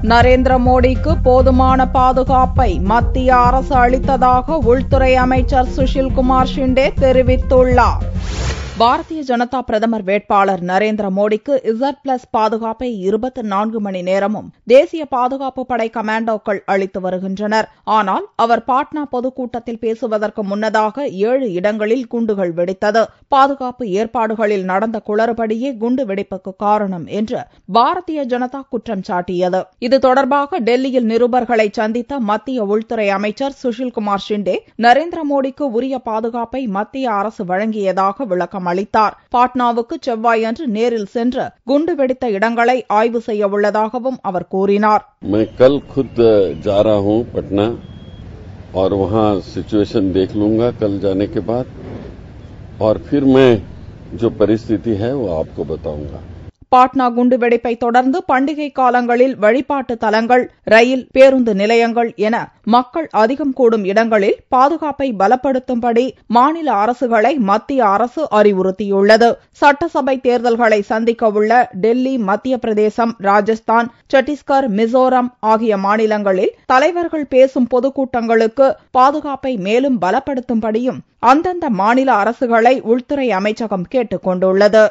நரேந்திர மோடிக்கு போதுமான பாதுகாப்பை மத்திய அரசு அளித்ததாக உள்துறை அமைச்சர் சுஷில் குமார் ஷிண்டே தெரிவித்துள்ளார். பாரதிய ஜனதா பிரதமர் வேட்பாளர் நரேந்திர மோடிக்கு Z+ பாதுகாப்பை 24 மணி நேரமும் தேசிய பாதுகாப்பு படை கமாண்டோக்கள் அளித்து வருகின்றனர். ஆனால் அவர் பாட்னா பொதுக்கூட்டத்தில் பேசுவதற்கு முன்னதாக 7 இடங்களில் குண்டுகள் வெடித்தது. பாதுகாப்பு ஏற்பாடுகளில் நடந்த குளறுபடியே குண்டு வெடிப்புக்கு காரணம் என்று பாரதிய ஜனதா குற்றம் சாட்டியது. இது தொடர்பாக டெல்லியில் நிருபர்களை சந்தித்த மத்திய உள்துறை அமைச்சர் சுஷில் குமார் ஷிண்டே நரேந்திர மோடிக்கு உரிய பாதுகாப்பை மத்திய அரசு வழங்கியதாக விளக்கம் அளித்தார். பாட்னாவுக்கு செவ்வாயன்று நேரில் சென்று குண்டு வெடித்த இடங்களை ஆய்வு செய்ய உள்ளதாகவும் அவர் கூறினார். मैं कल खुद जा रहा हूं पटना और वहां सिचुएशन देख लूंगा कल जाने के बाद और फिर मैं जो परिस्थिति है वो आपको बताऊंगा. பாட்னா குண்டு வெடிப்பை தொடர்ந்து பண்டிகை காலங்களில் வழிபாட்டு தலங்கள், ரயில், பேருந்து நிலையங்கள் என மக்கள் அதிகம் கூடும் இடங்களில் பாதுகாப்பை பலப்படுத்தும்படி மாநில அரசுகளை மத்திய அரசு அறிவுறுத்தியுள்ளது. சட்டசபை தேர்தல்களை சந்திக்க உள்ள டெல்லி, மத்திய பிரதேசம், ராஜஸ்தான், சத்தீஸ்கர், மிசோரம் ஆகிய மாநிலங்களில் தலைவர்கள் பேசும் பொதுக்கூட்டங்களுக்கு பாதுகாப்பை மேலும் பலப்படுத்தும்படியும் அந்தந்த மாநில அரசுகளை உள்துறை அமைச்சகம் கேட்டுக் கொண்டுள்ளது.